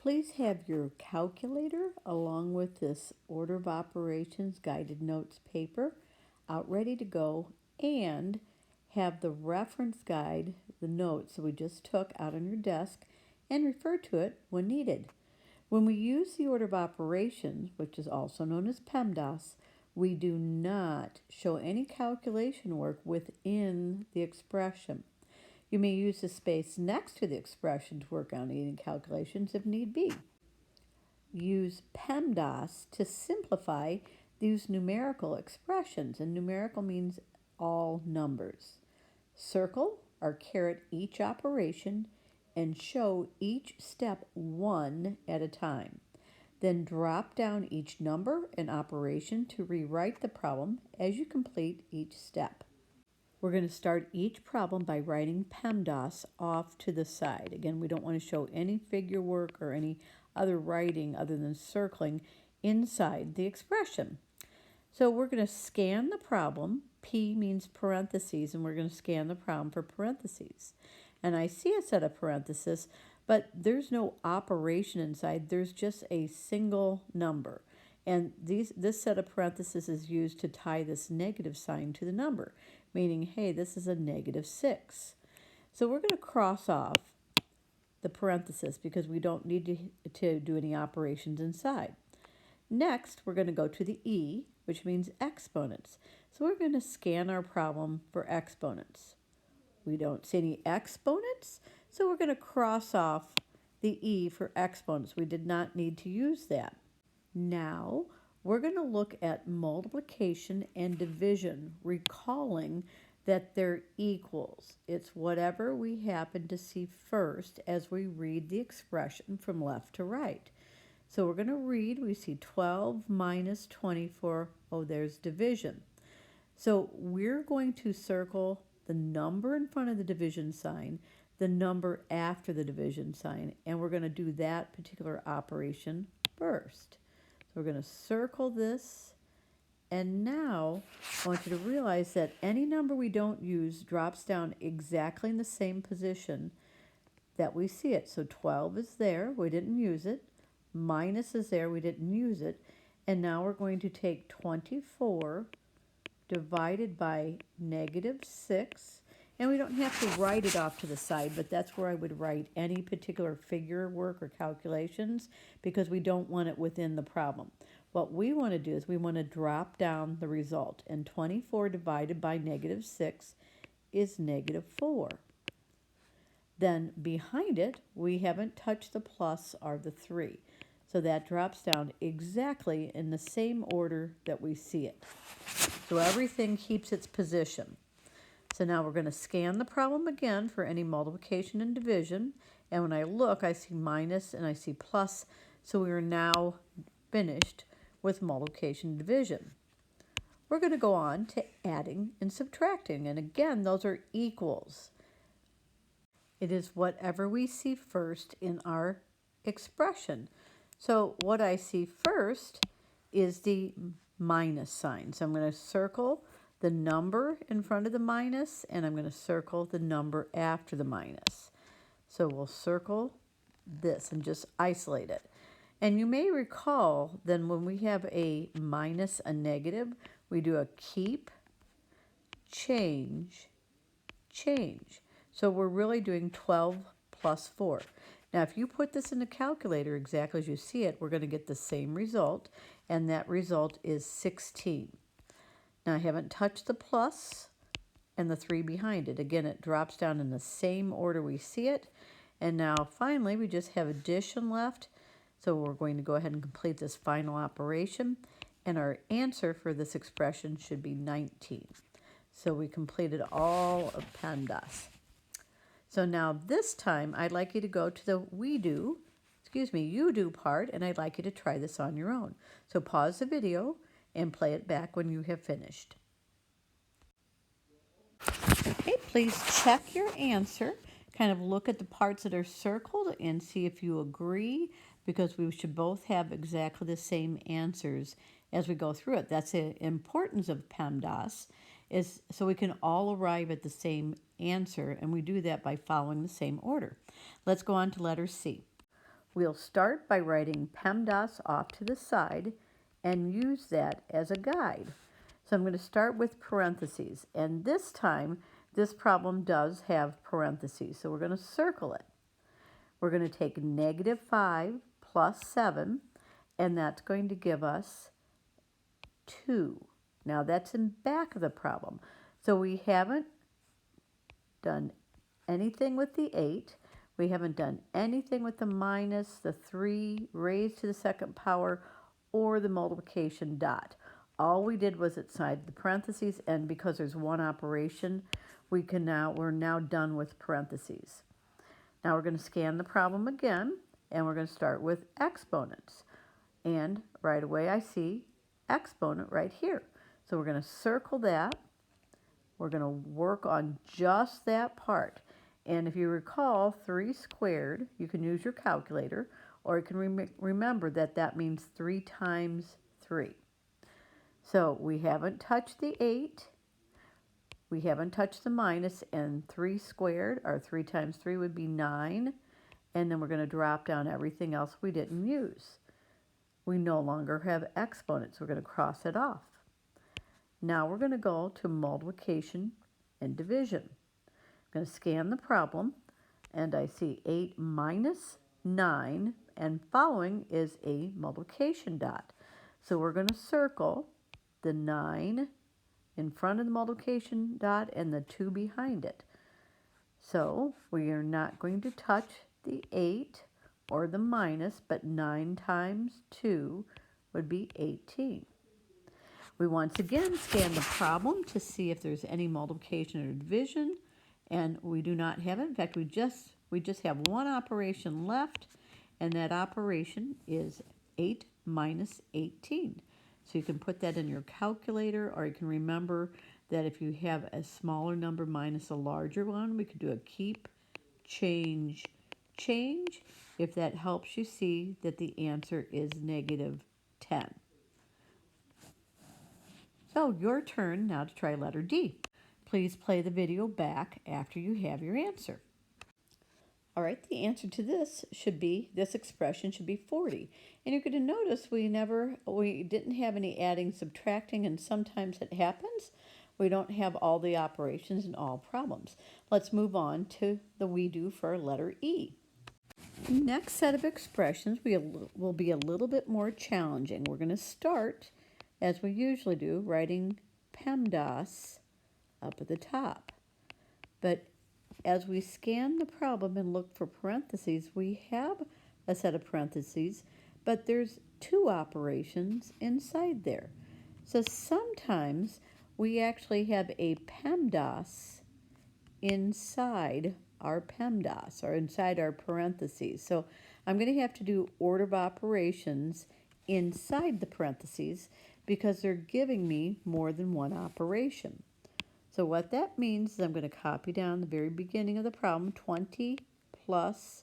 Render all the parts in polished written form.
Please have your calculator along with this order of operations guided notes paper out ready to go, and have the reference guide, the notes that we just took, out on your desk and refer to it when needed. When we use the order of operations, which is also known as PEMDAS, we do not show any calculation work within the expression. You may use the space next to the expression to work on any calculations if need be. Use PEMDAS to simplify these numerical expressions, and numerical means all numbers. Circle or caret each operation and show each step one at a time. Then drop down each number and operation to rewrite the problem as you complete each step. We're going to start each problem by writing PEMDAS off to the side. Again, we don't want to show any figure work or any other writing other than circling inside the expression. So we're going to scan the problem. P means parentheses, and we're going to scan the problem for parentheses. And I see a set of parentheses, but there's no operation inside. There's just a single number. And this set of parentheses is used to tie this negative sign to the number, meaning, hey, this is a -6. So we're going to cross off the parentheses because we don't need to do any operations inside. Next, we're going to go to the E, which means exponents. So we're going to scan our problem for exponents. We don't see any exponents, so we're going to cross off the E for exponents. We did not need to use that. Now, we're going to look at multiplication and division, recalling that they're equals. It's whatever we happen to see first as we read the expression from left to right. So we're going to read, we see 12 minus 24. Oh, there's division. So we're going to circle the number in front of the division sign, the number after the division sign, and we're going to do that particular operation first. So we're going to circle this, and now I want you to realize that any number we don't use drops down exactly in the same position that we see it. So 12 is there, we didn't use it. Minus is there, we didn't use it. And now we're going to take 24 divided by -6. And we don't have to write it off to the side, but that's where I would write any particular figure work or calculations because we don't want it within the problem. What we want to do is we want to drop down the result, and 24 divided by -6 is -4. Then behind it, we haven't touched the plus or the 3. So that drops down exactly in the same order that we see it. So everything keeps its position. So now we're going to scan the problem again for any multiplication and division. And when I look, I see minus and I see plus. So we are now finished with multiplication and division. We're going to go on to adding and subtracting. And again, those are equals. It is whatever we see first in our expression. So what I see first is the minus sign. So I'm going to circle the number in front of the minus, and I'm going to circle the number after the minus. So we'll circle this and just isolate it. And you may recall then when we have a minus, a negative, we do a keep, change, change. So we're really doing 12 plus 4. Now, if you put this in the calculator exactly as you see it, we're going to get the same result, and that result is 16. Now, I haven't touched the plus and the 3 behind it. Again, it drops down in the same order we see it. And now, finally, we just have addition left. So we're going to go ahead and complete this final operation. And our answer for this expression should be 19. So we completed all of PEMDAS. So now this time, I'd like you to go to the you do part, and I'd like you to try this on your own. So pause the video and play it back when you have finished. Okay, please check your answer. Kind of look at the parts that are circled and see if you agree, because we should both have exactly the same answers as we go through it. That's the importance of PEMDAS, is so we can all arrive at the same answer, and we do that by following the same order. Let's go on to letter C. We'll start by writing PEMDAS off to the side and use that as a guide. So I'm going to start with parentheses, and this time this problem does have parentheses, so we're going to circle it. We're going to take -5 plus 7, and that's going to give us 2. Now that's in back of the problem, so we haven't done anything with the 8. We haven't done anything with the minus, the 3 raised to the second power, or the multiplication dot. All we did was inside the parentheses, and because there's one operation, we're now done with parentheses. Now we're going to scan the problem again, and we're going to start with exponents. And right away I see exponent right here. So we're going to circle that. We're going to work on just that part. And if you recall 3 squared, you can use your calculator, or you can remember that that means 3 times 3. So we haven't touched the 8, we haven't touched the minus, and 3 squared, or 3 times 3 would be 9, and then we're going to drop down everything else we didn't use. We no longer have exponents, we're going to cross it off. Now we're going to go to multiplication and division. I'm going to scan the problem, and I see 8 minus 9, and following is a multiplication dot. So we're going to circle the 9 in front of the multiplication dot and the 2 behind it. So we are not going to touch the 8 or the minus, but 9 times 2 would be 18. We once again scan the problem to see if there's any multiplication or division, and we do not have it. In fact, we just have one operation left, and that operation is 8 minus 18. So you can put that in your calculator, or you can remember that if you have a smaller number minus a larger one, we could do a keep, change, change, if that helps you see that the answer is -10. So your turn now to try letter D. Please play the video back after you have your answer. All right, the answer to this expression should be 40. And you're going to notice we didn't have any adding, subtracting, and sometimes it happens. We don't have all the operations in all problems. Let's move on to the we do for letter E. The next set of expressions will be a little bit more challenging. We're going to start, as we usually do, writing PEMDAS up at the top. But as we scan the problem and look for parentheses, we have a set of parentheses, but there's 2 operations inside there. So sometimes we actually have a PEMDAS inside our PEMDAS, or inside our parentheses. So I'm going to have to do order of operations inside the parentheses because they're giving me more than one operation. So what that means is I'm going to copy down the very beginning of the problem, 20 plus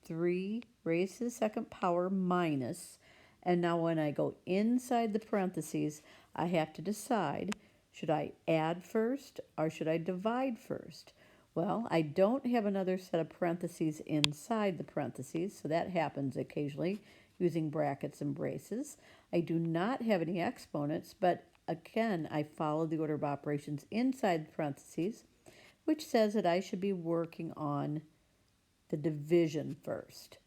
3 raised to the second power minus. And now when I go inside the parentheses, I have to decide, should I add first or should I divide first? Well, I don't have another set of parentheses inside the parentheses, so that happens occasionally using brackets and braces. I do not have any exponents, but again, I follow the order of operations inside the parentheses, which says that I should be working on the division first.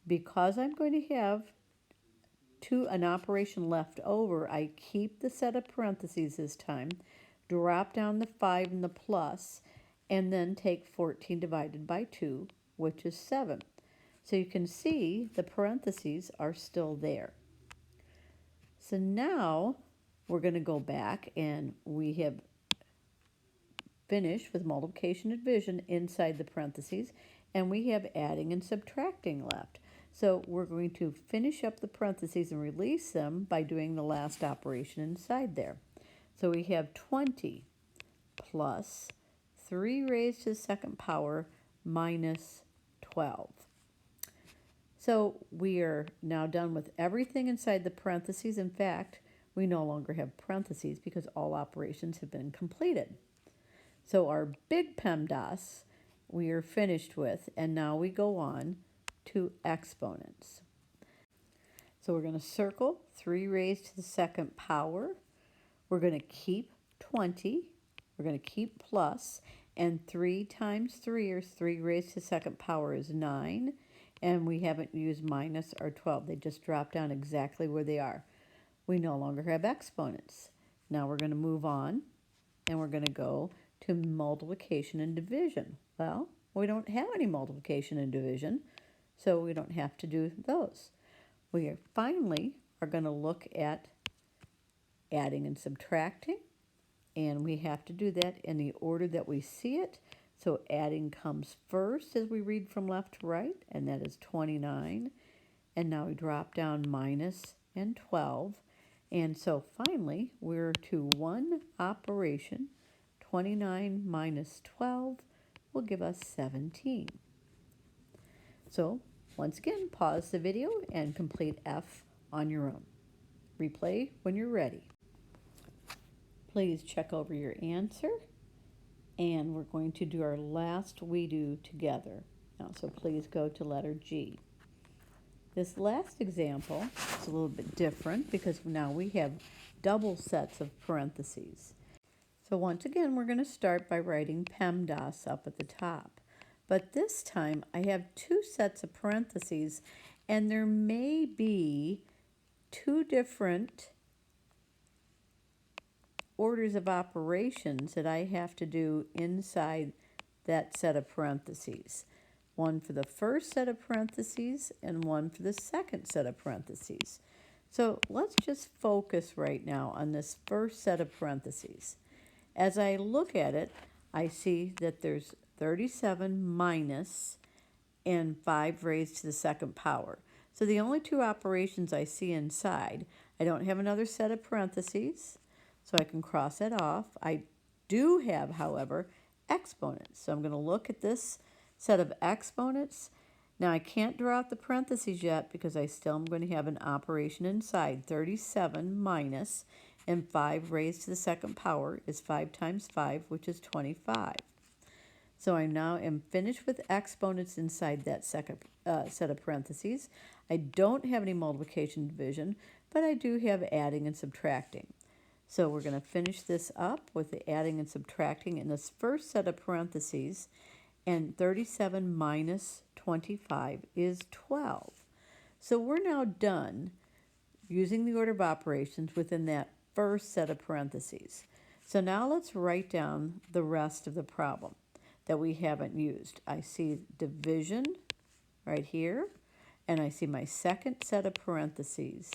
Because I'm going to have an operation left over, I keep the set of parentheses this time, drop down the 5 and the plus, and then take 14 divided by 2, which is 7. So you can see the parentheses are still there. So now we're going to go back, and we have finished with multiplication and division inside the parentheses, and we have adding and subtracting left. So we're going to finish up the parentheses and release them by doing the last operation inside there. So we have 20 plus 3 raised to the second power minus 12. So we are now done with everything inside the parentheses. In fact, we no longer have parentheses because all operations have been completed. So our big PEMDAS we are finished with, and now we go on to exponents. So we're going to circle 3 raised to the second power. We're going to keep 20. We're going to keep plus, and 3 times 3, or 3 raised to the second power, is 9. And we haven't used minus or 12. They just drop down exactly where they are. We no longer have exponents. Now we're going to move on, and we're going to go to multiplication and division. Well, we don't have any multiplication and division, so we don't have to do those. We finally are going to look at adding and subtracting, and we have to do that in the order that we see it. So adding comes first as we read from left to right, and that is 29. And now we drop down minus and 12. And so finally, we're to one operation. 29 minus 12 will give us 17. So once again, pause the video and complete F on your own. Replay when you're ready. Please check over your answer, and we're going to do our last we do together. Now, so please go to letter G. This last example is a little bit different because now we have double sets of parentheses. So once again, we're going to start by writing PEMDAS up at the top. But this time I have 2 sets of parentheses, and there may be 2 different orders of operations that I have to do inside that set of parentheses. One for the first set of parentheses and one for the second set of parentheses. So let's just focus right now on this first set of parentheses. As I look at it, I see that there's 37 minus and 5 raised to the second power. So the only 2 operations I see inside, I don't have another set of parentheses, so I can cross that off. I do have, however, exponents. So I'm going to look at this set of exponents. Now I can't draw out the parentheses yet because I still am going to have an operation inside. 37 minus and 5 raised to the second power is 5 times 5, which is 25. So I now am finished with exponents inside that second set of parentheses. I don't have any multiplication and division, but I do have adding and subtracting. So we're going to finish this up with the adding and subtracting in this first set of parentheses, and 37 minus 25 is 12. So we're now done using the order of operations within that first set of parentheses. So now let's write down the rest of the problem that we haven't used. I see division right here, and I see my second set of parentheses.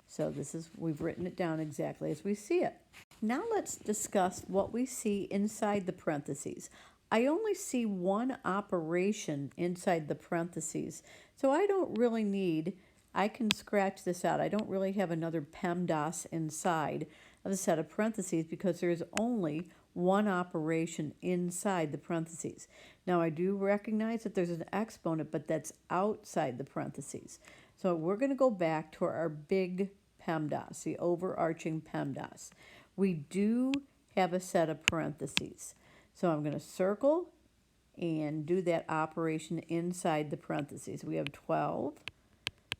So we've written it down exactly as we see it. Now let's discuss what we see inside the parentheses. I only see one operation inside the parentheses, so I don't really need, I can scratch this out. I don't really have another PEMDAS inside of the set of parentheses because there is only one operation inside the parentheses. Now I do recognize that there's an exponent, but that's outside the parentheses. So we're going to go back to our big PEMDAS, the overarching PEMDAS. We do have a set of parentheses. So I'm going to circle and do that operation inside the parentheses. We have 12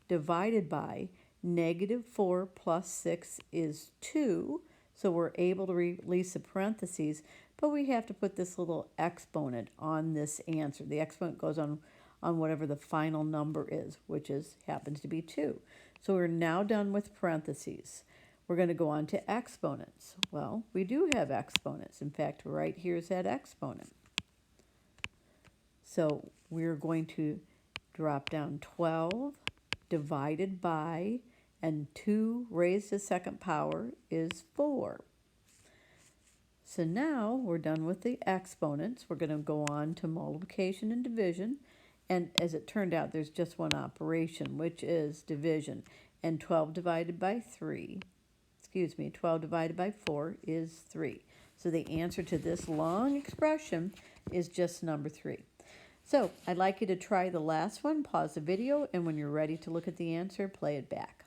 divided by -4 plus 6 is 2. So we're able to release the parentheses, but we have to put this little exponent on this answer. The exponent goes on whatever the final number is, which happens to be 2. So we're now done with parentheses. We're going to go on to exponents. Well, we do have exponents. In fact, right here is that exponent. So we're going to drop down 12 divided by, and 2 raised to the second power is 4. So now we're done with the exponents. We're going to go on to multiplication and division. And as it turned out, there's just one operation, which is division. And 12 divided by 4 is 3. So the answer to this long expression is just number 3. So I'd like you to try the last one, pause the video, and when you're ready to look at the answer, play it back.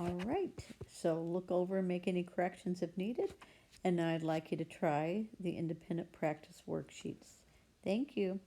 All right, so look over and make any corrections if needed. And now I'd like you to try the independent practice worksheets. Thank you.